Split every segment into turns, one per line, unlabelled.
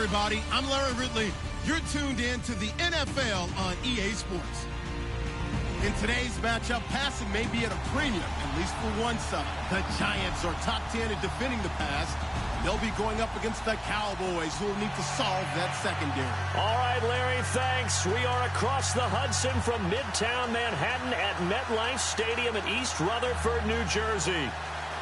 everybody. I'm Larry Ridley. You're tuned in to the NFL on EA Sports. In today's matchup, passing may be at a premium, at least for one side. The Giants are top 10 in defending the pass. They'll be going up against the Cowboys, who will need to solve that secondary.
All right, Larry, thanks. We are across the Hudson from Midtown Manhattan at MetLife Stadium in East Rutherford, New Jersey.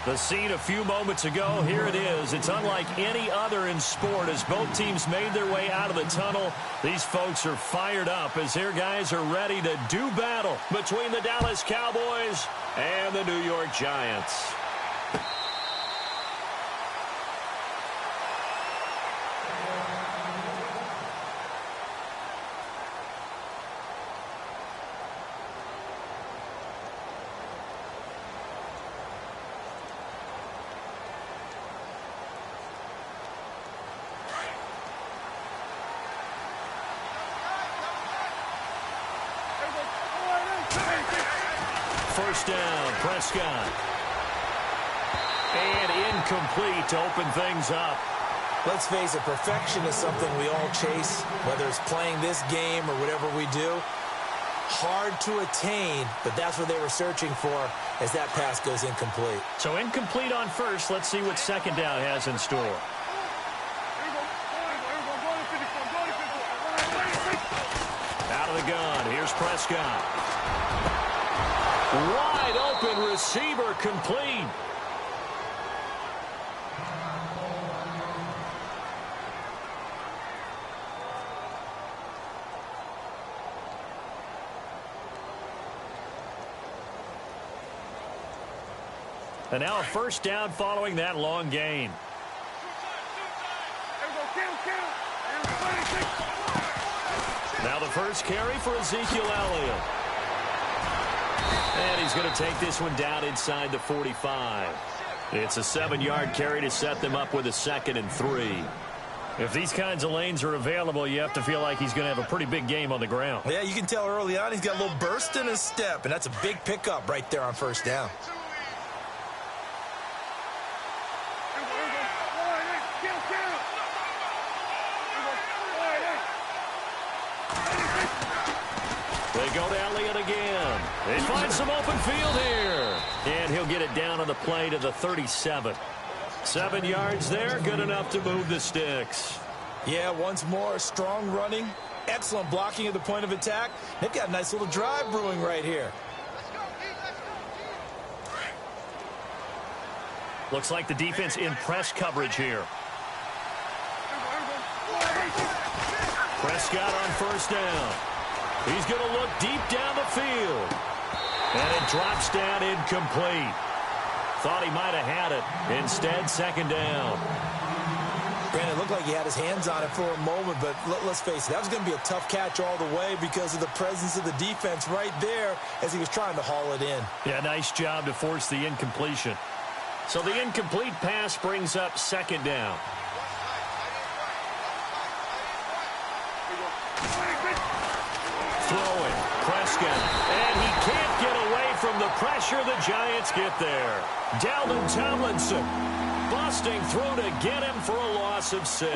The scene a few moments ago, here it is. It's unlike any other in sport as both teams made their way out of the tunnel. These folks are fired up as their guys are ready to do battle between the Dallas Cowboys and the New York Giants. First down, Prescott. And incomplete to open things up.
Let's face it, perfection is something we all chase, whether it's playing this game or whatever we do. Hard to attain, but that's what they were searching for as that pass goes incomplete.
So incomplete on first. Let's see what second down has in store. Out of the gun, here's Prescott. Wide open receiver complete. And now a first down following that long gain. Now the first carry for Ezekiel Elliott. And he's going to take this one down inside the 45. It's a 7-yard carry to set them up with a 2nd and 3. If these kinds of lanes are available, you have to feel like he's going to have a pretty big game on the ground.
Yeah, you can tell early on he's got a little burst in his step, and that's a big pickup right there on first down.
They go to Elliott again. They find some open field here. And he'll get it down on the play to the 37. 7 yards there, good enough to move the sticks.
Yeah, once more, strong running, excellent blocking at the point of attack. They've got a nice little drive brewing right here.
Looks like the defense in press coverage here. Prescott on first down. He's going to look deep down the field. And it drops down incomplete. Thought he might have had it. Instead, second down.
Brandon, it looked like he had his hands on it for a moment, but let's face it, that was going to be a tough catch all the way because of the presence of the defense right there as he was trying to haul it in.
Yeah, nice job to force the incompletion. So the incomplete pass brings up second down. Throwing, Prescott, and he can't get away from the pressure. The Giants get there. Dalvin Tomlinson busting through to get him for a loss of 6.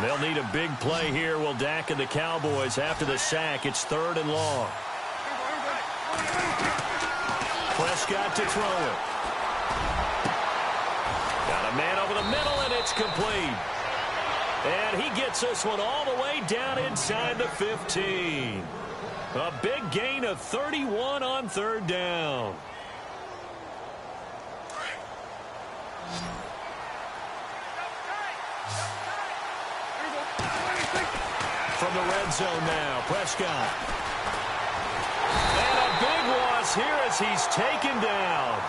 They'll need a big play here. Will Dak and the Cowboys after the sack. It's 3rd and long. Prescott to throw it. Got a man over the middle, and it's complete. And he gets this one all the way down inside the 15. A big gain of 31 on 3rd down. From the red zone now, Prescott. And a big loss here as he's taken down.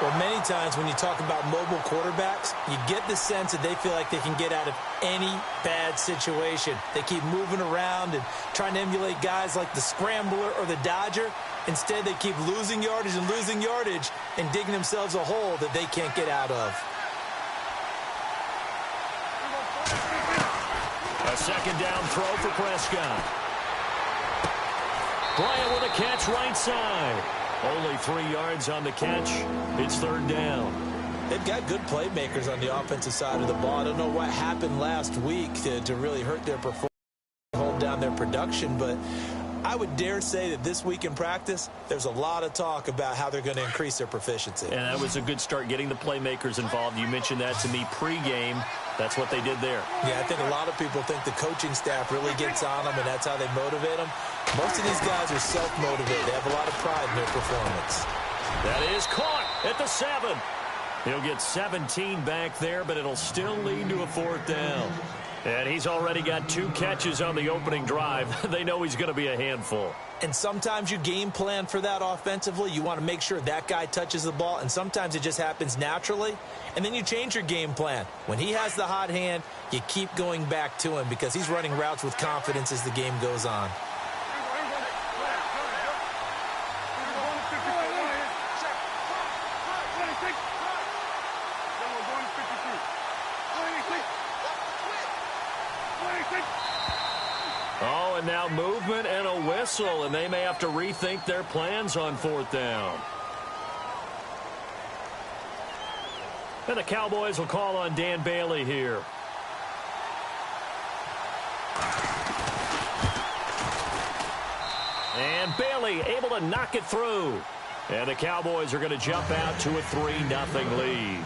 Well, many times when you talk about mobile quarterbacks, you get the sense that they feel like they can get out of any bad situation. They keep moving around and trying to emulate guys like the Scrambler or the Dodger. Instead, they keep losing yardage and digging themselves a hole that they can't get out of.
A second down throw for Prescott. Bryant with a catch right side. Only 3 yards on the catch. It's third down.
They've got good playmakers on the offensive side of the ball. I don't know what happened last week to really hurt their performance, hold down their production, but I would dare say that this week in practice, there's a lot of talk about how they're going to increase their proficiency.
And that was a good start, getting the playmakers involved. You mentioned that to me pregame. That's what they did there.
Yeah, I think a lot of people think the coaching staff really gets on them, and that's how they motivate them. Most of these guys are self-motivated. They have a lot of pride in their performance.
That is caught at the 7. He'll get 17 back there, but it'll still lead to a fourth down. And he's already got 2 catches on the opening drive. They know he's going to be a handful.
And sometimes you game plan for that offensively. You want to make sure that guy touches the ball, and sometimes it just happens naturally. And then you change your game plan. When he has the hot hand, you keep going back to him because he's running routes with confidence as the game goes on.
Oh, and now movement and a whistle, and they may have to rethink their plans on fourth down. And the Cowboys will call on Dan Bailey here. And Bailey able to knock it through. And the Cowboys are going to jump out to a 3-0 lead.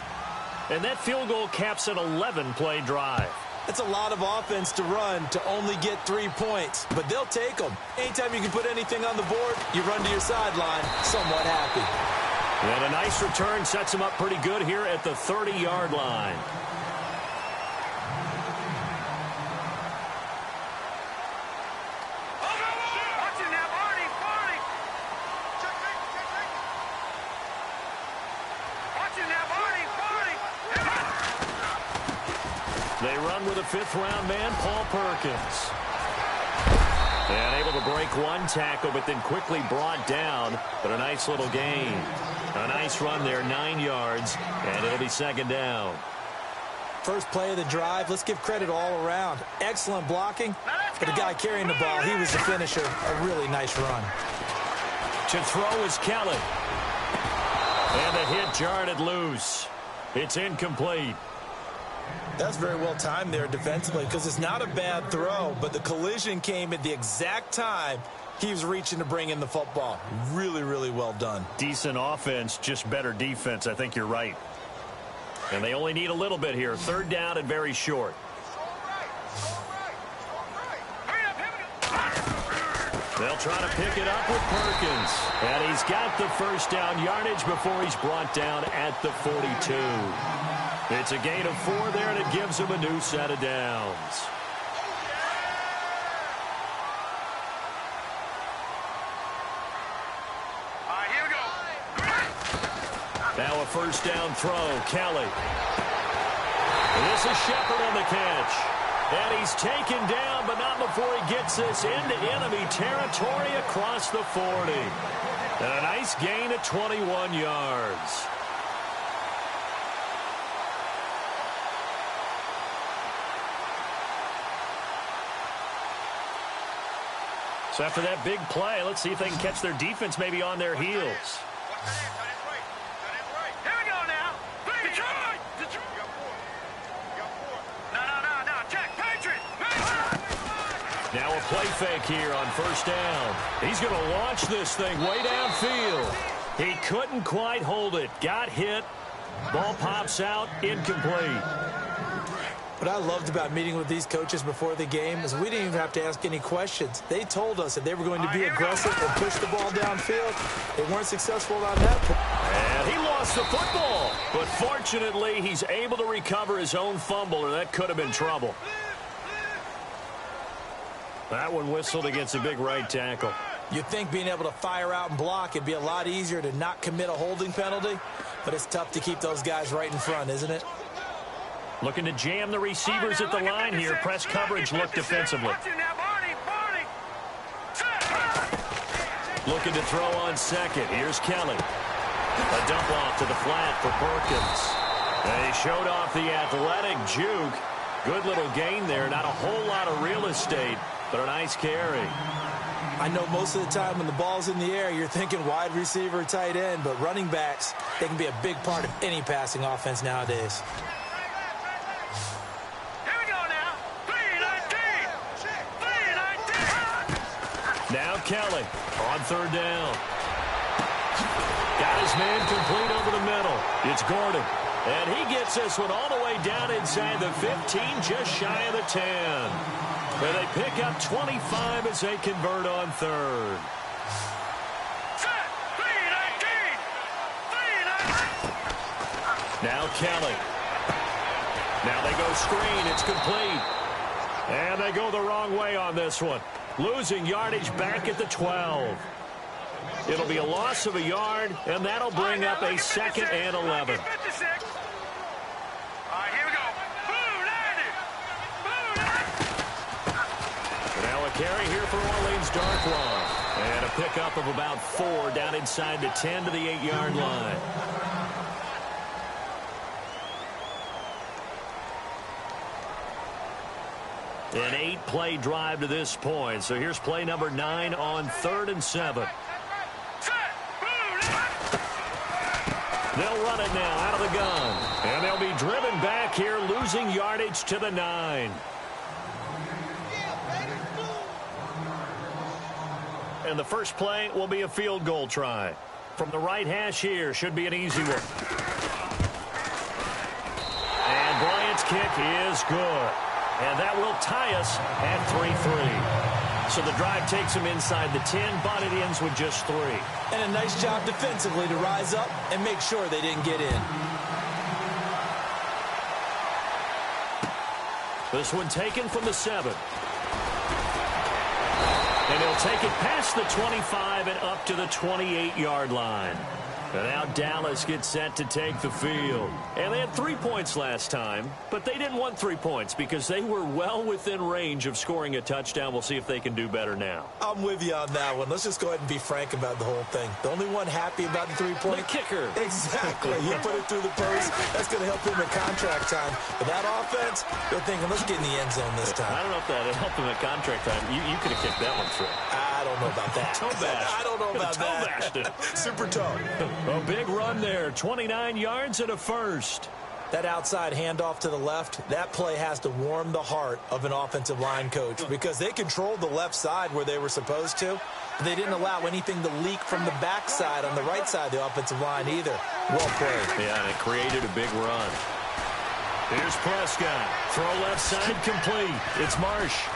And that field goal caps an 11-play drive.
It's a lot of offense to run to only get 3 points, but they'll take them. Anytime you can put anything on the board, you run to your sideline somewhat happy.
And a nice return sets him up pretty good here at the 30-yard line. They run with a 5th-round man, Paul Perkins. And able to break 1 tackle, but then quickly brought down. But a nice little gain. A nice run there, 9 yards, and it'll be 2nd down.
First play of the drive, let's give credit all around. Excellent blocking. For the guy carrying the ball, he was the finisher. A really nice run.
To throw is Kelly. And the hit jarred it loose. It's incomplete.
That's very well timed there defensively because it's not a bad throw, but the collision came at the exact time he was reaching to bring in the football. Really, really well done.
Decent offense, just better defense. I think you're right. And they only need a little bit here. 3rd down and very short. They'll try to pick it up with Perkins. And he's got the first down yardage before he's brought down at the 42. It's a gain of 4 there, and it gives him a new set of downs.
All right, here we go.
Now a first down throw, Kelly. This is Shepard on the catch. And he's taken down, but not before he gets this into enemy territory across the 40. And a nice gain at 21 yards. So after that big play, let's see if they can catch their defense maybe on their heels.
Here we go now. Detroit! No. Check. Patriot!
Now a play fake here on first down. He's going to launch this thing way downfield. He couldn't quite hold it. Got hit. Ball pops out. Incomplete.
What I loved about meeting with these coaches before the game is we didn't even have to ask any questions. They told us that they were going to be aggressive and push the ball downfield. They weren't successful on that point.
And he lost the football. But fortunately, he's able to recover his own fumble, or that could have been trouble. That one whistled against a big right tackle.
You'd think being able to fire out and block, it'd be a lot easier to not commit a holding penalty. But it's tough to keep those guys right in front, isn't it?
Looking to jam the receivers at the line here. Press coverage look defensively. Looking to throw on second. Here's Kelly. A dump off to the flat for Perkins. And he showed off the athletic juke. Good little gain there. Not a whole lot of real estate, but a nice carry.
I know most of the time when the ball's in the air, you're thinking wide receiver, tight end, but running backs, they can be a big part of any passing offense nowadays.
Here we go now. 3-19. 3-19.
Now Kelly on third down. Got his man complete over the middle. It's Gordon. And he gets this one all the way down inside the 15, just shy of the 10. Where they pick up 25 as they convert on third.
Set. 3-19. 3-19.
Now Kelly. Now they go screen. It's complete. And they go the wrong way on this one. Losing yardage back at the 12. It'll be a loss of a yard, and that'll bring up a 2nd and 11.
56. All right, here we go. Boom,
Now a carry here for Orleans Darkwa. And a pickup of about 4 down inside the 10 to the 8-yard line. An 8-play drive to this point. So here's play number 9 on 3rd and 7. They'll run it now out of the gun. And they'll be driven back here, losing yardage to the 9. And the first play will be a field goal try. From the right hash here, should be an easy one. And Bryant's kick is good. And that will tie us at 3-3. So the drive takes them inside the 10, but it ends with just 3.
And a nice job defensively to rise up and make sure they didn't get in.
This one taken from the 7. And he'll take it past the 25 and up to the 28-yard line. And now Dallas gets set to take the field. And they had 3 points last time, but they didn't want 3 points because they were well within range of scoring a touchdown. We'll see if they can do better now.
I'm with you on that one. Let's just go ahead and be frank about the whole thing. The only one happy about the 3-point.
The kicker.
Exactly. He put it through the post. That's going to help him in contract time. But that offense, they're thinking, let's get in the end zone this time.
I don't know if that helped him at contract time. You could have kicked that one through.
I don't know about that.
Toe bash.
I don't know about that.
Toe bashed it.
Super toe.
A big run there. 29 yards and a first.
That outside handoff to the left, that play has to warm the heart of an offensive line coach because they controlled the left side where they were supposed to, but they didn't allow anything to leak from the backside on the right side of the offensive line either. Well played.
Yeah, and it created a big run. Here's Prescott. Throw left side complete. It's Marsh.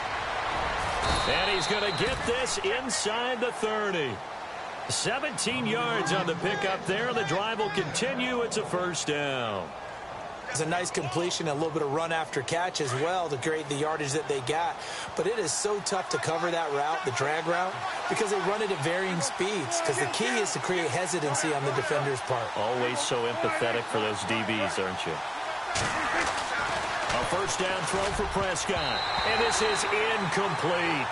And he's going to get this inside the 30. 17 yards on the pickup there. The drive will continue. It's a first down.
It's a nice completion, a little bit of run after catch as well to create the yardage that they got. But it is so tough to cover that route, the drag route, because they run it at varying speeds. Because the key is to create hesitancy on the defender's part.
Always so empathetic for those DBs, aren't you? A first down throw for Prescott. And this is incomplete.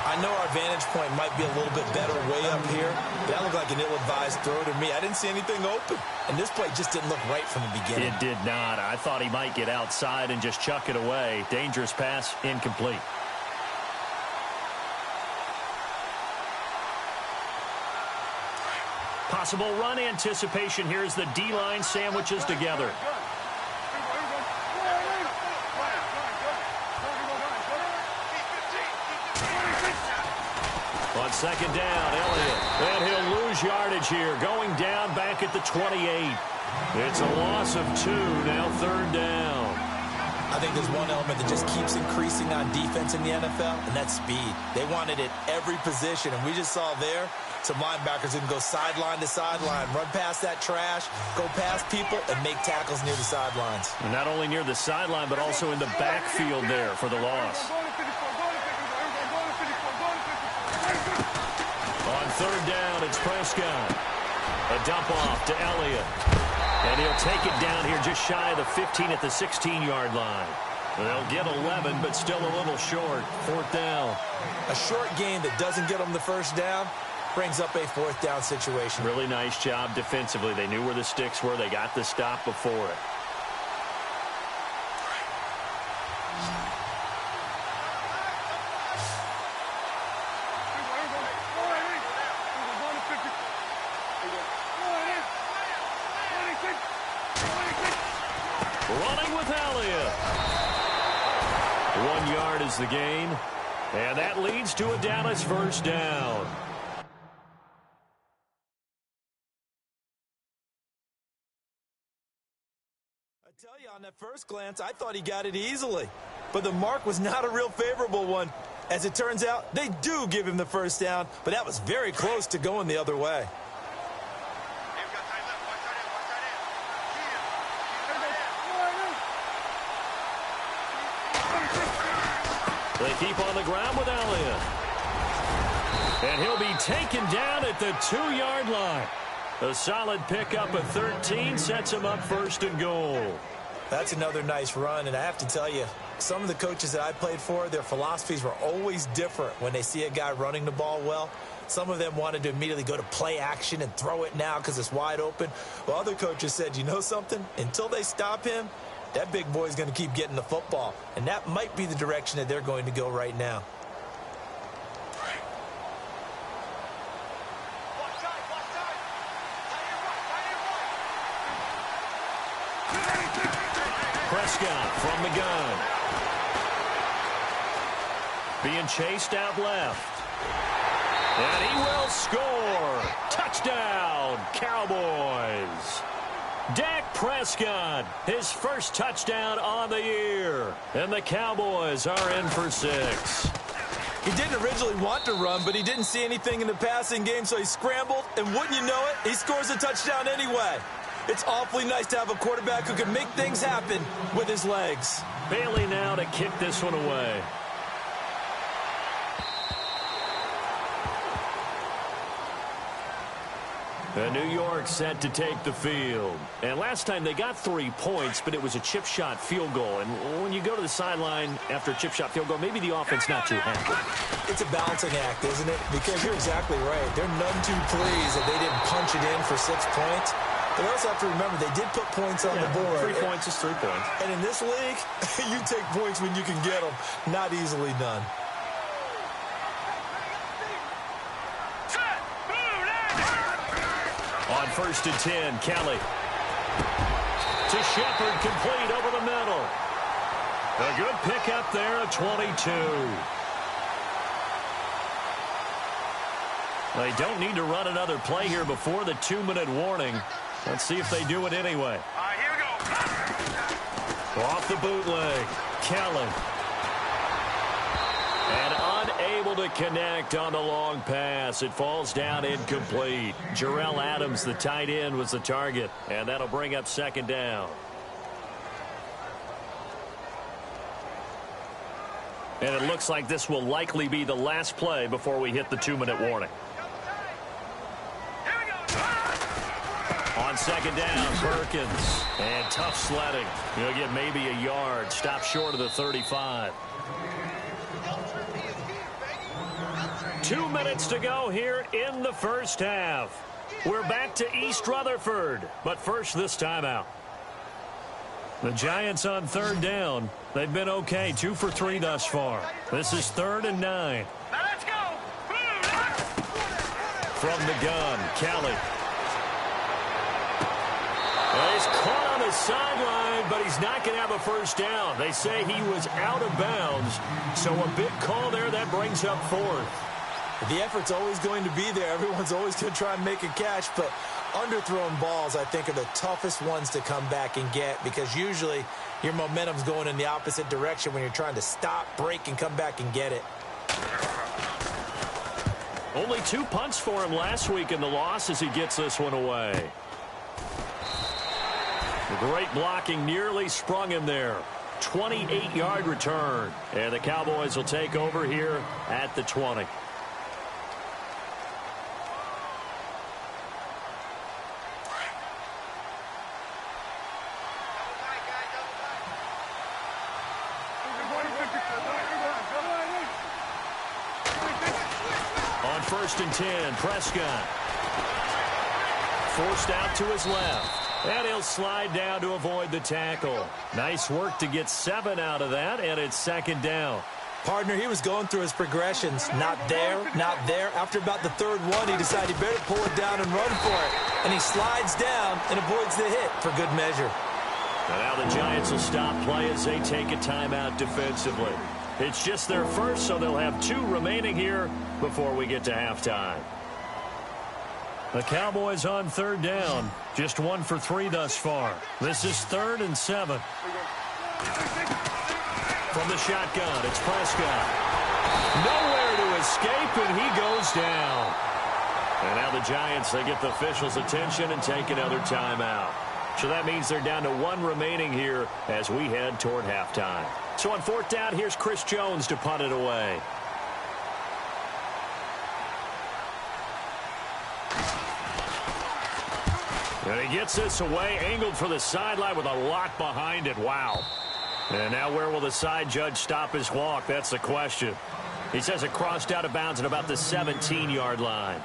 I know our vantage point might be a little bit better way up here. That looked like an ill-advised throw to me. I didn't see anything open. And this play just didn't look right from the beginning.
It did not. I thought he might get outside and just chuck it away. Dangerous pass, incomplete. Possible run anticipation here as the D-line sandwiches together. On second down, Elliott. And he'll lose yardage here, going down back at the 28. It's a loss of 2, now third down.
I think there's one element that just keeps increasing on defense in the NFL, and that's speed. They want it at every position, and we just saw there some linebackers who can go sideline to sideline, run past that trash, go past people, and make tackles near the sidelines.
And not only near the sideline, but also in the backfield there for the loss. On third down, it's Prescott. A dump off to Elliott. And he'll take it down here just shy of the 15 at the 16-yard line. They'll get 11, but still a little short. Fourth down.
A short gain that doesn't get them the first down brings up a fourth down situation.
Really nice job defensively. They knew where the sticks were. They got the stop before it. 1 yard is the gain. And that leads to a Dallas first down.
I tell you, on that first glance, I thought he got it easily. But the mark was not a real favorable one. As it turns out, they do give him the first down, but that was very close to going the other way.
They keep on the ground with Elliott. And he'll be taken down at the 2-yard line. A solid pickup at 13 sets him up first and goal.
That's another nice run, and I have to tell you, some of the coaches that I played for, their philosophies were always different when they see a guy running the ball well. Some of them wanted to immediately go to play action and throw it now because it's wide open. Well, other coaches said, you know something? Until they stop him, that big boy's going to keep getting the football. And that might be the direction that they're going to go right now.
Prescott from the gun. Being chased out left. And he will score. Touchdown, Cowboys. Dak Prescott, his first touchdown on the year. And the Cowboys are in for 6.
He didn't originally want to run, but he didn't see anything in the passing game, so he scrambled. And wouldn't you know it, he scores a touchdown anyway. It's awfully nice to have a quarterback who can make things happen with his legs.
Bailey now to kick this one away. And New York set to take the field. And last time they got 3 points, but it was a chip shot field goal. And when you go to the sideline after a chip shot field goal, maybe the offense not too happy.
It's a balancing act, isn't it? Because you're exactly right. They're none too pleased that they didn't punch it in for 6 points. But also have to remember, they did put points on the board.
3 points is 3 points.
And in this league, you take points when you can get them. Not easily done.
On 1st and 10, Kelly. To Shepard, complete over the middle. A good pickup there at 22. They don't need to run another play here before the 2-minute warning. Let's see if they do it anyway.
Here we go.
Off the bootleg, Kelly. And unable to connect on the long pass. It falls down incomplete. Jarrell Adams, the tight end, was the target. And that'll bring up 2nd down. And it looks like this will likely be the last play before we hit the 2-minute warning. On 2nd down, Perkins. And tough sledding. He'll get maybe a yard. Stop short of the 35. 2 minutes to go here in the first half. We're back to East Rutherford. But first, this timeout. The Giants on 3rd down. They've been okay. 2 for 3 thus far. This is 3rd and 9.
Now let's go.
From the gun, Kelly. Well, he's caught on the sideline, but he's not going to have a first down. They say he was out of bounds, so a big call there that brings up 4th.
The effort's always going to be there. Everyone's always going to try and make a catch, but underthrown balls, I think, are the toughest ones to come back and get because usually your momentum's going in the opposite direction when you're trying to stop, break, and come back and get it.
Only 2 punts for him last week in the loss as he gets this one away. Great blocking nearly sprung him there. 28-yard return. And the Cowboys will take over here at the 20. On 1st and 10, Prescott. Forced out to his left. And he'll slide down to avoid the tackle. Nice work to get 7 out of that, and it's 2nd down.
Partner, he was going through his progressions. Not there, not there. After about the 3rd one, he decided he better pull it down and run for it. And he slides down and avoids the hit for good measure.
And now the Giants will stop play as they take a timeout defensively. It's just their first, so they'll have 2 remaining here before we get to halftime. The Cowboys on 3rd down. Just 1 for 3 thus far. This is 3rd and 7. From the shotgun, it's Prescott. Nowhere to escape, and he goes down. And now the Giants, they get the officials' attention and take another timeout. So that means they're down to 1 remaining here as we head toward halftime. So on 4th down, here's Chris Jones to punt it away. And he gets this away, angled for the sideline with a lot behind it. Wow. And now where will the side judge stop his walk? That's the question. He says it crossed out of bounds at about the 17-yard line.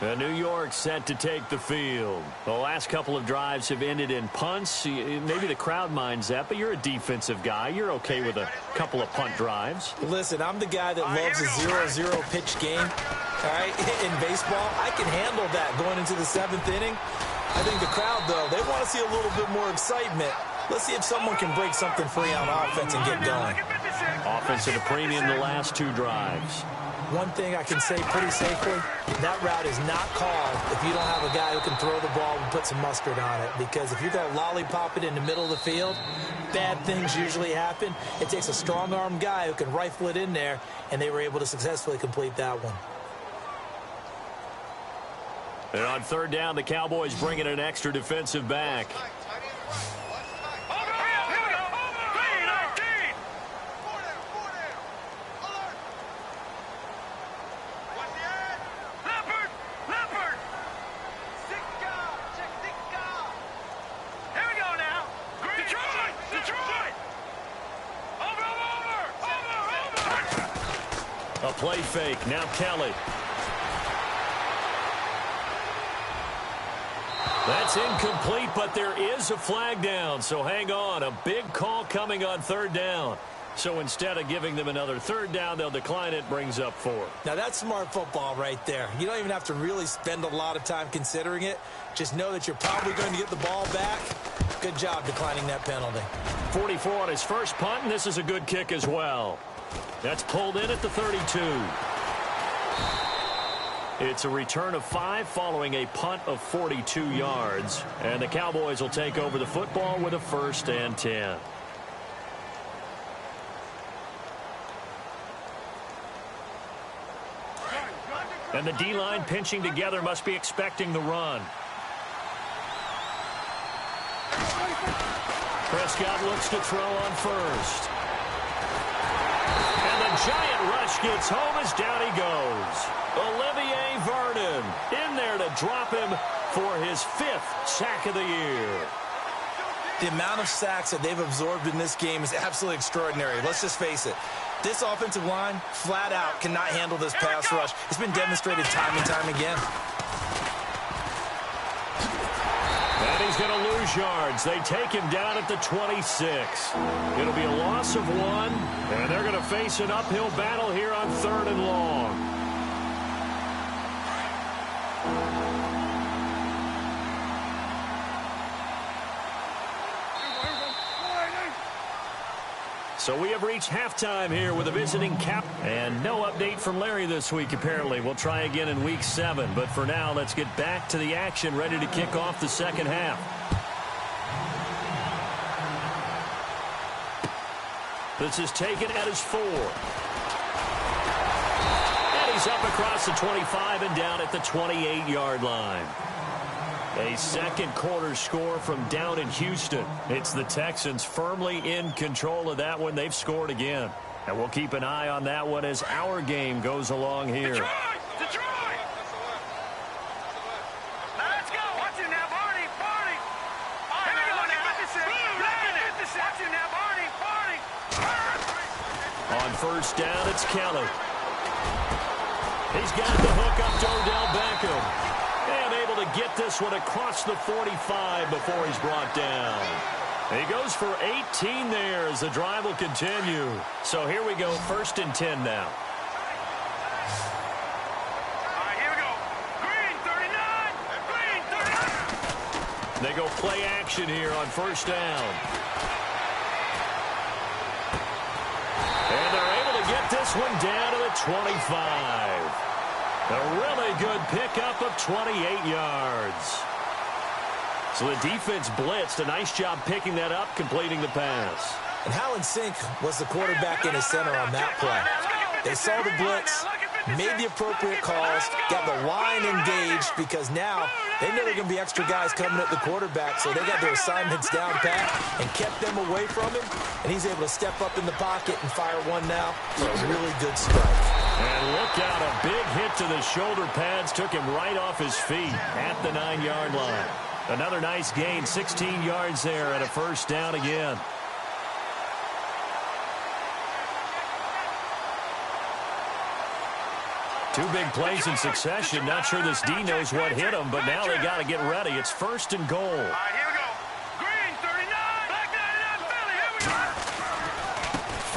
New York set to take the field. The last couple of drives have ended in punts. Maybe the crowd minds that, but you're a defensive guy. You're okay with a couple of punt drives.
Listen, I'm the guy that loves a 0-0 pitch game. All right, in baseball, I can handle that going into the 7th inning. I think the crowd, though, they want to see a little bit more excitement. Let's see if someone can break something free on offense and get going.
Offense at a premium the last 2 drives.
One thing I can say pretty safely, that route is not called if you don't have a guy who can throw the ball and put some mustard on it. Because if you're going to lollipop it in the middle of the field, bad things usually happen. It takes a strong-armed guy who can rifle it in there, and they were able to successfully complete that one.
And on 3rd down, the Cowboys bring in an extra defensive back. A play fake. Now Kelly. That's incomplete, but there is a flag down. So hang on. A big call coming on 3rd down. So instead of giving them another 3rd down, they'll decline it. Brings up 4.
Now that's smart football right there. You don't even have to really spend a lot of time considering it. Just know that you're probably going to get the ball back. Good job declining that penalty.
44 on his first punt, and this is a good kick as well. That's pulled in at the 32. It's a return of 5 following a punt of 42 yards. And the Cowboys will take over the football with a 1st and 10. And the D-line pinching together must be expecting the run. Prescott looks to throw on 1st. And the giant rush gets home as down he goes. Olivier Vernon in there to drop him for his 5th sack of the year.
The amount of sacks that they've absorbed in this game is absolutely extraordinary. Let's just face it. This offensive line, flat out, cannot handle this pass rush. It's been demonstrated time and time again.
And he's going to lose yards. They take him down at the 26. It'll be a loss of 1, and they're going to face an uphill battle here on 3rd and long. So we have reached halftime here with a visiting cap. And no update from Larry this week, apparently. We'll try again in week 7. But for now, let's get back to the action, ready to kick off the second half. This is taken at his 4. And he's up across the 25 and down at the 28-yard line. A second quarter score from down in Houston. It's the Texans firmly in control of that one. They've scored again. And we'll keep an eye on that one as our game goes along here.
Detroit! Let's go! Watch it now, Barney! Barney! Here we go now! Watch it now, Barney! Barney!
On 1st down, it's Kelly. He's got the hook up to Odell Beckham. And able to get this one across the 45 before he's brought down. He goes for 18 there as the drive will continue. So here we go, 1st and 10 now.
All right, here we go. Green, 39. Green, 39.
They go play action here on first down. And they're able to get this one down to the 25. A really good pickup of 28 yards. So the defense blitzed. A nice job picking that up, completing the pass.
And how in sync was the quarterback in his center on that play? They saw the blitz, made the appropriate calls, got the line engaged because now they know there are going to be extra guys coming at the quarterback, so they got their assignments down pat and kept them away from him, and he's able to step up in the pocket and fire one now for a really good strike.
And look out, a big hit to the shoulder pads took him right off his feet at the 9-yard line. Another nice gain, 16 yards there at a first down again. Two big plays in succession. Not sure this D knows what hit him, but now they got to get ready. It's first and goal.
All right, here we go. Green, 39. Black 99, Philly. Here we go.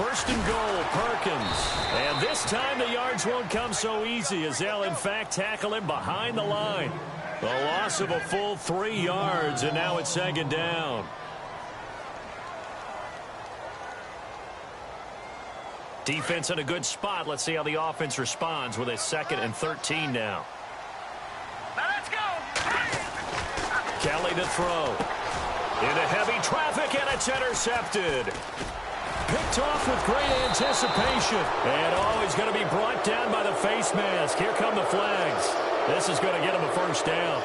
First and goal, Perkins. And this time the yards won't come so easy as they'll, in fact, tackle him behind the line. The loss of a full 3 yards, and now it's second down. Defense in a good spot. Let's see how the offense responds with a 2nd and 13 now.
Now let's go.
Kelly to throw. Into heavy traffic, and it's intercepted. Picked off with great anticipation. And he's going to be brought down by the face mask. Here come the flags. This is going to get him a first down.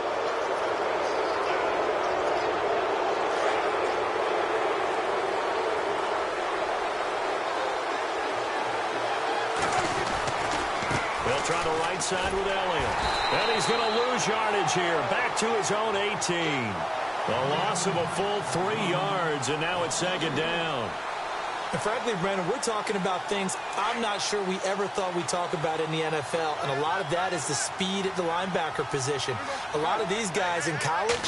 They'll try the right side with Elliott. And he's going to lose yardage here. Back to his own 18. The loss of a full 3 yards, and now it's second down.
And frankly, Brandon, we're talking about things I'm not sure we ever thought we'd talk about in the NFL, and a lot of that is the speed at the linebacker position. A lot of these guys in college,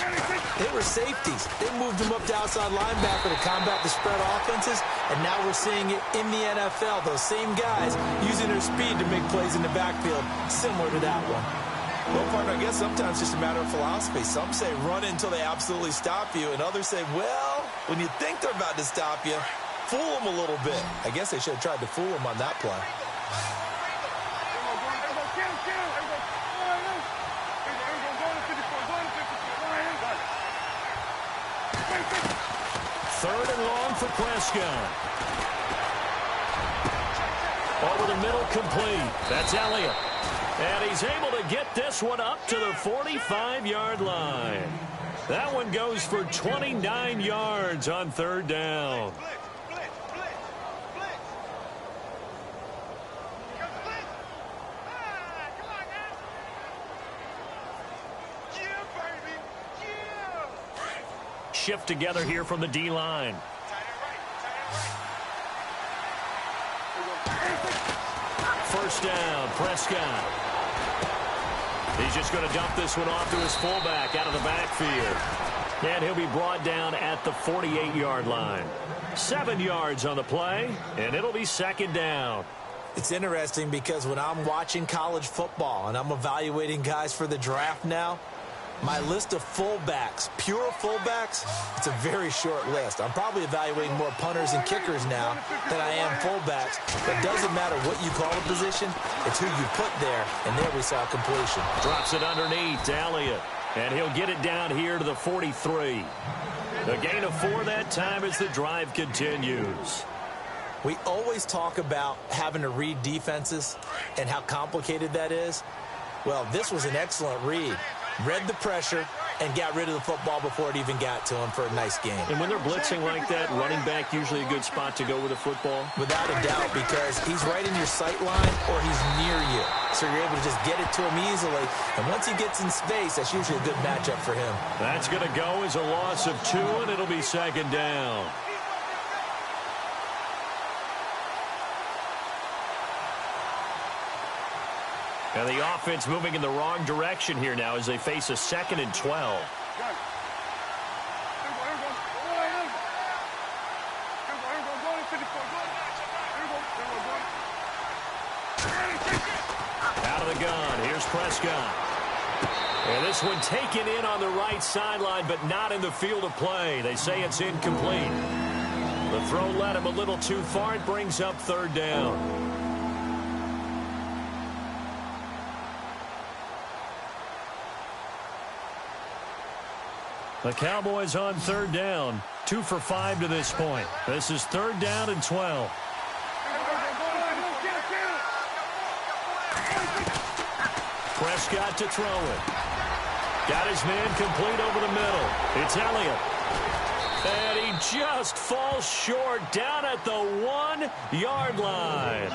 they were safeties. They moved them up to outside linebacker to combat the spread offenses, and now we're seeing it in the NFL. Those same guys using their speed to make plays in the backfield, similar to that one.
Well, partner, I guess sometimes it's just a matter of philosophy. Some say run until they absolutely stop you, and others say, well, when you think they're about to stop you, fool them a little bit. I guess they should have tried to fool them on that play.
Third and long for Prescott. Over the middle, complete. That's Elliott. And he's able to get this one up to the 45-yard line. That one goes for 29 yards on third down. Shift together here from the D-line. First down, Prescott. He's just going to dump this one off to his fullback out of the backfield. And he'll be brought down at the 48-yard line. 7 yards on the play, and it'll be second down.
It's interesting because when I'm watching college football and I'm evaluating guys for the draft now, my list of fullbacks, pure fullbacks, it's a very short list. I'm probably evaluating more punters and kickers now than I am fullbacks. But it doesn't matter what you call a position, it's who you put there, and there we saw completion.
Drops it underneath to Elliott, and he'll get it down here to the 43. The gain of 4 that time as the drive continues.
We always talk about having to read defenses and how complicated that is. Well, this was an excellent read. Read the pressure and got rid of the football before it even got to him for a nice game.
And when they're blitzing like that, running back usually a good spot to go with the football?
Without a doubt, because he's right in your sight line or he's near you. So you're able to just get it to him easily. And once he gets in space, that's usually a good matchup for him.
That's going to go as a loss of 2, and it'll be second down. And the offense moving in the wrong direction here now as they face a 2nd and 12. Out of the gun. Here's Prescott. And this one taken in on the right sideline, but not in the field of play. They say it's incomplete. The throw led him a little too far. It brings up third down. The Cowboys on third down. 2 for 5 to this point. This is third down and 12. Prescott to throw it. Got his man complete over the middle. It's Elliott. And he just falls short down at the 1-yard line.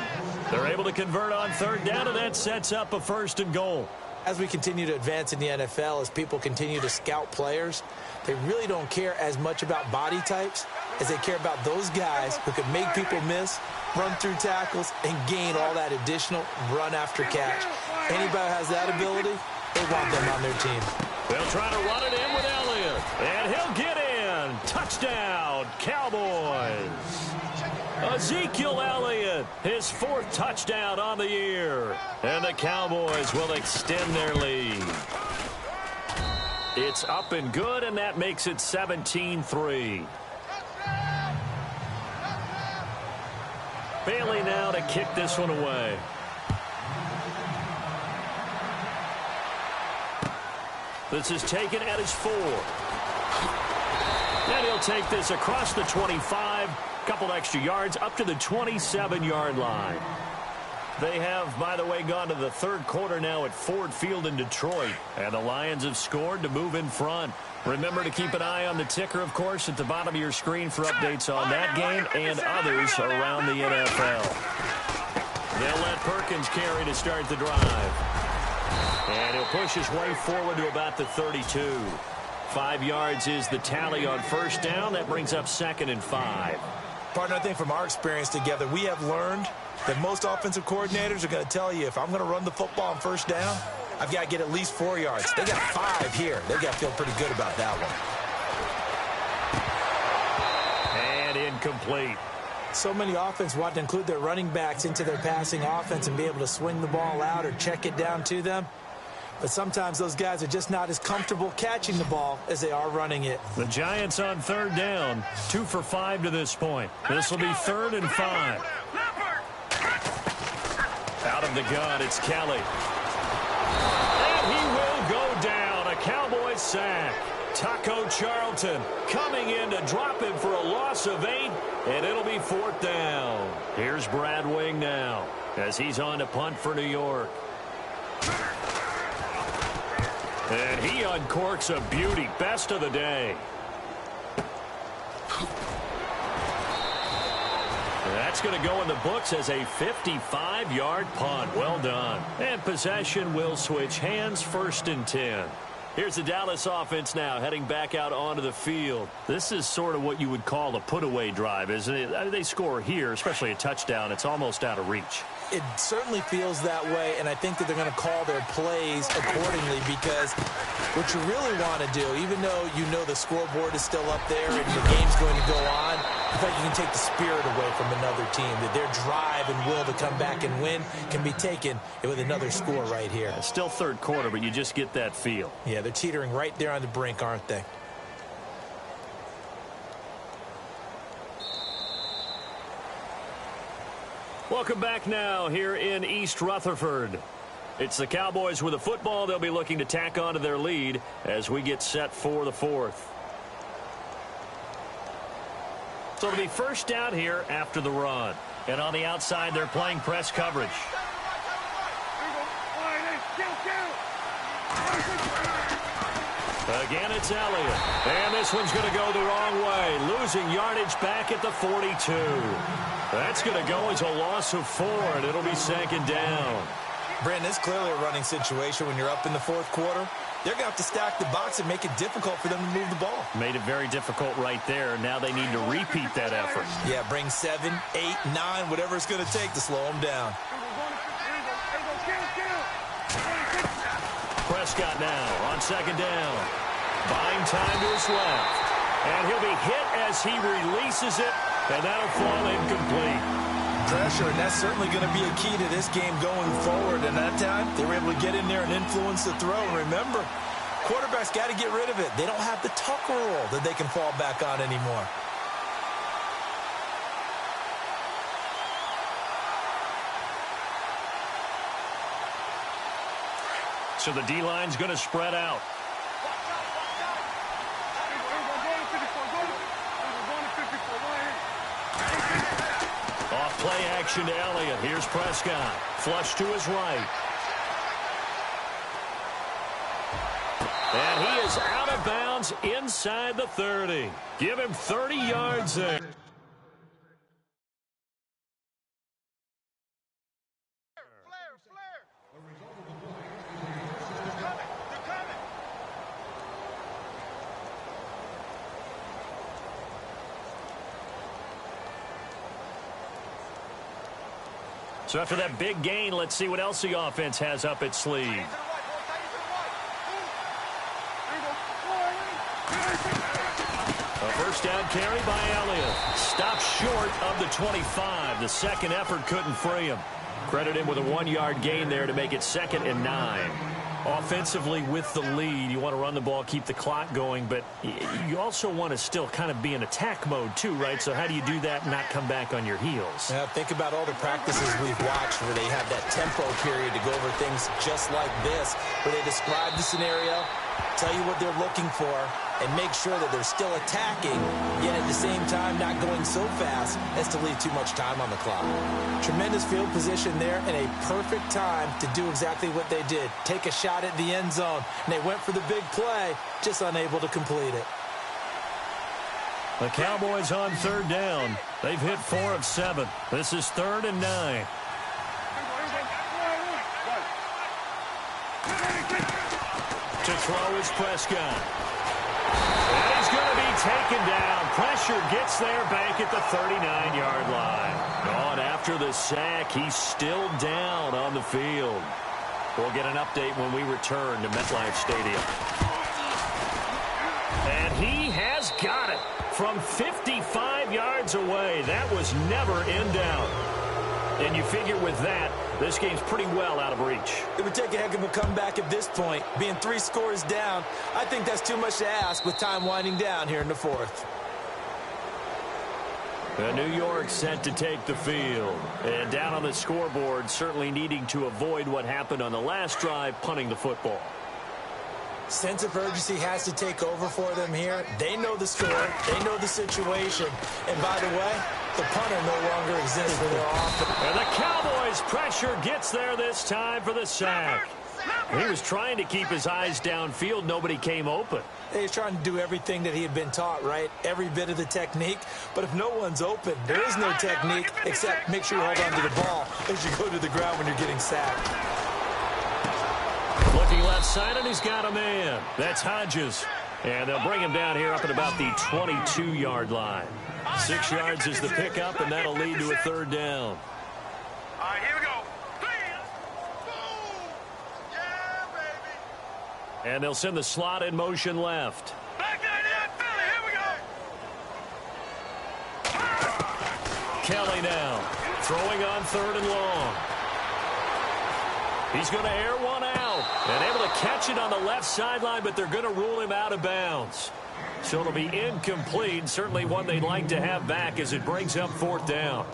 They're able to convert on third down, and that sets up a first and goal.
As we continue to advance in the NFL, as people continue to scout players, they really don't care as much about body types as they care about those guys who can make people miss, run through tackles, and gain all that additional run after catch. Anybody who has that ability, they want them on their team.
They'll try to run it in with Elliott, and he'll get in. Touchdown, Cowboys. Ezekiel Elliott, his 4th touchdown on the year. And the Cowboys will extend their lead. It's up and good, and that makes it 17-3. Bailey now to kick this one away. This is taken at his 4. And he'll take this across the 25. Couple extra yards up to the 27-yard line. They have, by the way, gone to the third quarter now at Ford Field in Detroit. And the Lions have scored to move in front. Remember to keep an eye on the ticker, of course, at the bottom of your screen for updates on that game and others around the NFL. They'll let Perkins carry to start the drive. And he'll push his way forward to about the 32. 5 yards is the tally on first down. That brings up 2nd and 5.
Partner, I think from our experience together, we have learned that most offensive coordinators are going to tell you, if I'm going to run the football on first down, I've got to get at least 4 yards. They got 5 here. They got to feel pretty good about that one.
And incomplete.
So many offenses want to include their running backs into their passing offense and be able to swing the ball out or check it down to them. But sometimes those guys are just not as comfortable catching the ball as they are running it.
The Giants on third down. 2 for 5 to this point. This will be 3rd and 5. Out of the gun, it's Kelly. And he will go down. A Cowboys sack. Taco Charlton coming in to drop him for a loss of 8, and it'll be 4th down. Here's Brad Wing now as he's on to punt for New York. And he uncorks a beauty. Best of the day. That's going to go in the books as a 55-yard punt. Well done. And possession will switch hands, 1st and 10. Here's the Dallas offense now heading back out onto the field. This is sort of what you would call a put-away drive, isn't it? I mean, they score here, especially a touchdown. It's almost out of reach.
It certainly feels that way, and I think that they're going to call their plays accordingly, because what you really want to do, even though you know the scoreboard is still up there and the game's going to go on, I think you can take the spirit away from another team, that their drive and will to come back and win can be taken with another score right here.
It's still third quarter, but you just get that feel.
Yeah, they're teetering right there on the brink, aren't they?
Welcome back now here in East Rutherford. It's the Cowboys with the football. They'll be looking to tack on to their lead as we get set for the 4th. So it'll be first down here after the run. And on the outside, they're playing press coverage. Again, it's Elliott. And this one's going to go the wrong way. Losing yardage back at the 42. That's going to go as a loss of 4, and it'll be 2nd down.
Brandon, it's clearly a running situation when you're up in the 4th quarter. They're going to have to stack the box and make it difficult for them to move the ball.
Made it very difficult right there. Now they need to repeat that effort.
Yeah, bring 7, 8, 9, whatever it's going to take to slow them down.
Prescott now on 2nd down. Buying time to his left. And he'll be hit as he releases it, and that'll fall incomplete.
pressure, and that's certainly going to be a key to this game going forward. And that time, they were able to get in there and influence the throw. And remember, quarterbacks got to get rid of it. They don't have the tuck rule that they can fall back on anymore.
So the D-line's going to spread out. Off play action to Elliott. Here's Prescott. Flush to his right. And he is out of bounds inside the 30. Give him 30 yards there. So after that big gain, let's see what else the offense has up its sleeve. A first down carry by Elliott. Stopped short of the 25. The second effort couldn't free him. Credit him with a 1-yard gain there to make it 2nd and 9. Offensively with the lead, you want to run the ball, keep the clock going, but you also want to still kind of be in attack mode too, right? So how do you do that and not come back on your heels?
Yeah, think about all the practices we've watched where they have that tempo period to go over things just like this, where they describe the scenario, tell you what they're looking for, and make sure that they're still attacking, yet at the same time not going so fast as to leave too much time on the clock. Tremendous field position there and a perfect time to do exactly what they did. Take a shot at the end zone, and they went for the big play, just unable to complete it.
The Cowboys on 3rd down. They've hit 4 of 7. This is 3rd and 9. To throw is Prescott. And he's going to be taken down. Pressure gets there back at the 39-yard line. On after the sack, he's still down on the field. We'll get an update when we return to MetLife Stadium. And he has got it from 55 yards away. That was never in doubt. And you figure with that, this game's pretty well out of reach.
It would take a heck of a comeback at this point. Being 3 scores down, I think that's too much to ask with time winding down here in the 4th.
And New York set to take the field. And down on the scoreboard, certainly needing to avoid what happened on the last drive, punting the football.
Sense of urgency has to take over for them here. They know the score. They know the situation. And by the way, the punter no longer exists for their offense.
And the Cowboys' pressure gets there this time for the sack. He was trying to keep his eyes downfield. Nobody came open.
He's trying to do everything that he had been taught, right? Every bit of the technique. But if no one's open, there is no technique except make sure you hold on to the ball as you go to the ground when you're getting sacked.
Looking left side, and he's got a man. That's Hodges. And they'll bring him down here up at about the 22-yard line. 6 yards is the pickup, and that'll lead to a 3rd down.
All right, here we go. Yeah, baby.
And they'll send the slot in motion left.
Back in, Philly. Here we go.
Kelly now throwing on 3rd and long. He's going to air one out and able to catch it on the left sideline, but they're going to rule him out of bounds. So it'll be incomplete, certainly one they'd like to have back as it brings up 4th down.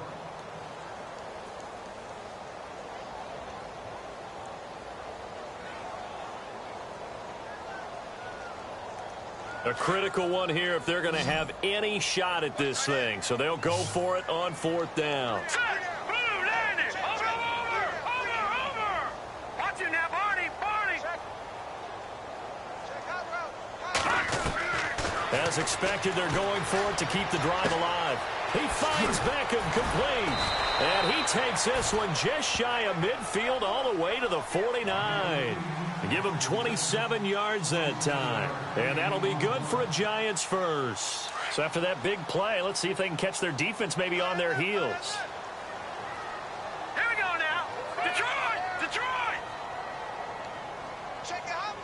A critical one here if they're going to have any shot at this thing. So they'll go for it on 4th down. As expected, they're going for it to keep the drive alive. He finds Beckham complete. And he takes this one just shy of midfield all the way to the 49. Give him 27 yards that time. And that'll be good for a Giants first. So after that big play, let's see if they can catch their defense maybe on their heels.
Here we go now. Detroit! Detroit! Check it out.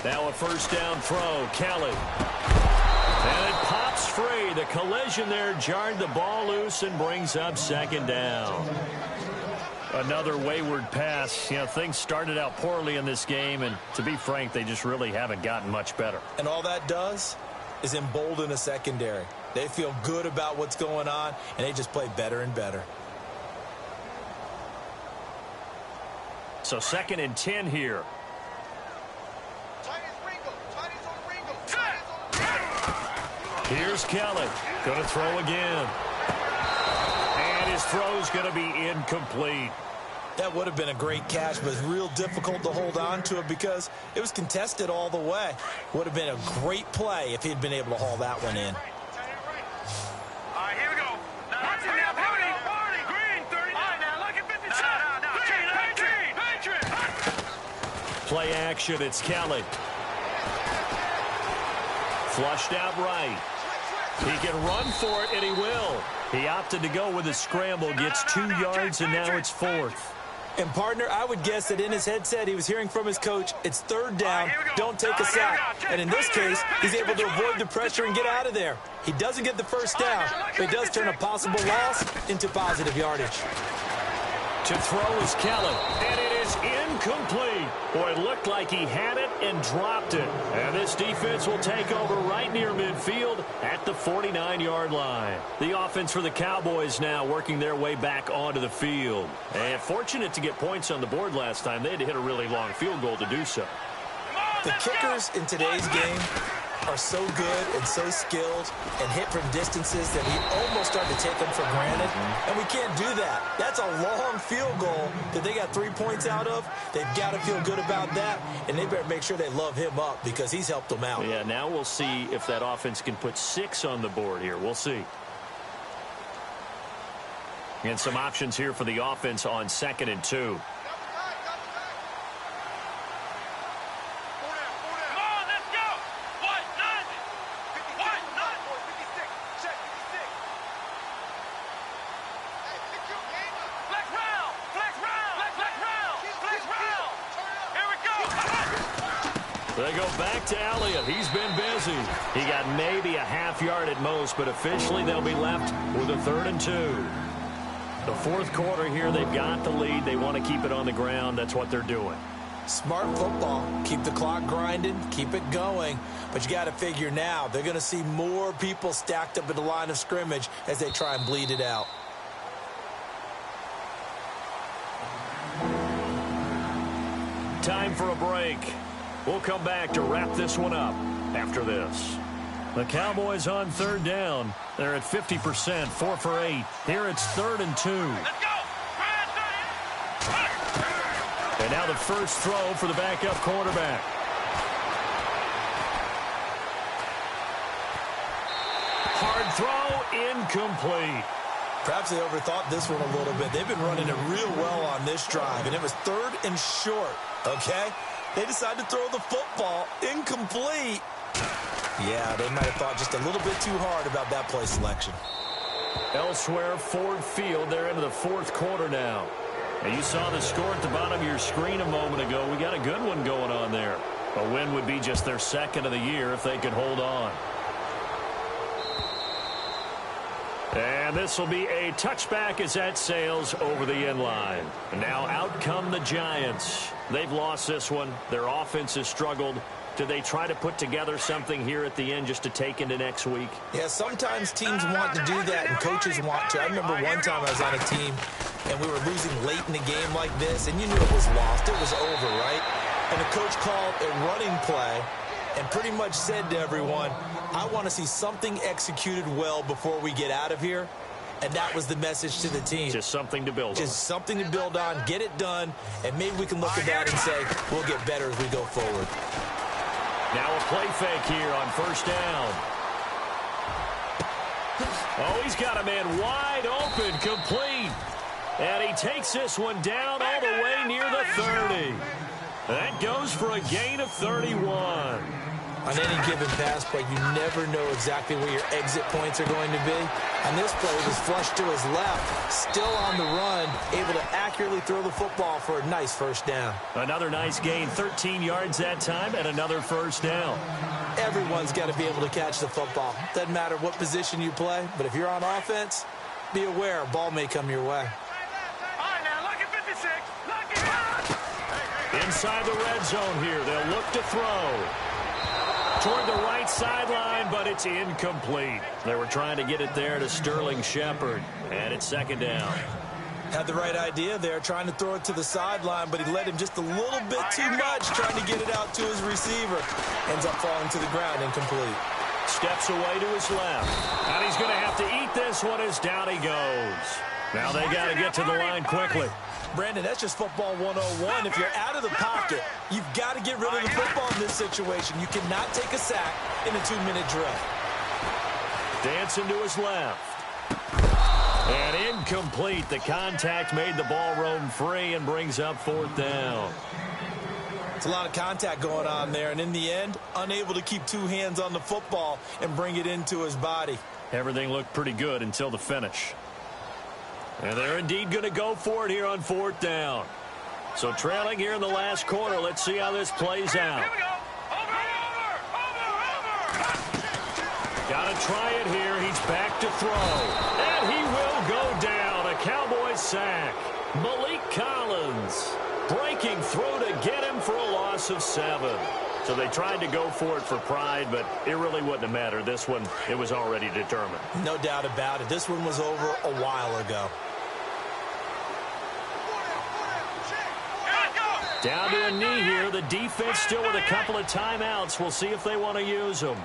Now a first down throw. Kelly. And it pops free. The collision there jarred the ball loose and brings up second down. Another wayward pass. You know, things started out poorly in this game, and to be frank, they just really haven't gotten much better.
And all that does is embolden a secondary. They feel good about what's going on, and they just play better and better.
So 2nd and 10 here. Here's Kelly. Going to throw again. And his throw's going to be incomplete.
That would have been a great catch, but it's real difficult to hold on to it because it was contested all the way. Would have been a great play if he'd been able to haul that one in.
All right, here we go. Watch it now, Party. Green, 30. All right, now, look at 57. Patriot.
Play action, it's Kelly. Flushed out right. He can run for it, and he will. He opted to go with a scramble, gets 2 yards, and now it's 4th.
And, partner, I would guess that in his headset he was hearing from his coach, it's 3rd down, don't take a sack. And in this case, he's able to avoid the pressure and get out of there. He doesn't get the first down, but he does turn a possible loss into positive yardage.
To throw is Kelly, and it is incomplete. Boy, it looked like he had it and dropped it. And this defense will take over right near midfield at the 49-yard line. The offense for the Cowboys now working their way back onto the field. And fortunate to get points on the board last time. They had to hit a really long field goal to do so.
The kickers in today's game are so good and so skilled and hit from distances that we almost start to take them for granted. And we can't do that. That's a long field goal that they got 3 points out of. They've got to feel good about that, and they better make sure they love him up because he's helped them out.
Yeah, now we'll see if that offense can put 6 on the board here. We'll see. And some options here for the offense on 2nd and 2. They go back to Elliott. He's been busy. He got maybe a half yard at most, but officially they'll be left with a 3rd and 2. The 4th quarter here, they've got the lead. They want to keep it on the ground. That's what they're doing.
Smart football. Keep the clock grinding. Keep it going. But you got to figure now they're going to see more people stacked up at the line of scrimmage as they try and bleed it out.
Time for a break. We'll come back to wrap this one up after this. The Cowboys on 3rd down. They're at 50%, 4 for 8. Here it's 3rd and 2.
Let's go.
And now the first throw for the backup quarterback. Hard throw, incomplete.
Perhaps they overthought this one a little bit. They've been running it real well on this drive, and it was 3rd and short, okay? They decided to throw the football incomplete. Yeah, they might have thought just a little bit too hard about that play selection.
Elsewhere, Ford Field, they're into the 4th quarter now. And you saw the score at the bottom of your screen a moment ago. We got a good one going on there. A win would be just their 2nd of the year if they could hold on. And this will be a touchback as that sails over the end line. And now out come the Giants. They've lost this one. Their offense has struggled. Do they try to put together something here at the end just to take into next week?
Yeah, sometimes teams want to do that and coaches want to. I remember one time I was on a team and we were losing late in the game like this, and you knew it was lost. It was over, right? And the coach called a running play and pretty much said to everyone, I want to see something executed well before we get out of here. And that was the message to the team.
Just something to build on.
Just something to build on, get it done, and maybe we can look at that and say, we'll get better as we go forward.
Now a play fake here on 1st down. Oh, he's got a man wide open, complete. And he takes this one down all the way near the 30. That goes for a gain of 31.
On any given pass play, you never know exactly where your exit points are going to be. On this play, it was flushed to his left, still on the run, able to accurately throw the football for a nice 1st down.
Another nice gain, 13 yards that time, and another 1st down.
Everyone's got to be able to catch the football. Doesn't matter what position you play, but if you're on offense, be aware a ball may come your way.
All right, now, look at 56. Look at
Inside the red zone here, they'll look to throw. Toward the right sideline, but it's incomplete. They were trying to get it there to Sterling Shepard, and it's second down.
Had the right idea there, trying to throw it to the sideline, but he let him just a little bit too much, trying to get it out to his receiver. Ends up falling to the ground, incomplete.
Steps away to his left. And he's going to have to eat this one as down he goes. Now they got to get to the line quickly.
Brandon, that's just football 101. If you're out of the pocket, you've got to get rid of the football in this situation. You cannot take a sack in a 2-minute drill.
Dancing to his left. And incomplete. The contact made the ball roam free and brings up fourth down.
It's a lot of contact going on there, and in the end, unable to keep two hands on the football and bring it into his body.
Everything looked pretty good until the finish. And they're indeed going to go for it here on fourth down. So trailing here in the last quarter, let's see how this plays out.
Here we go. Over.
Got to try it here. He's back to throw. And he will go down. A Cowboys sack. Malik Collins breaking through to get him for a loss of 7. So they tried to go for it for pride, but it really wouldn't have mattered. This one, it was already determined.
No doubt about it. This one was over a while ago.
Down to a knee here. The defense still with a couple of timeouts. We'll see if they want to use them.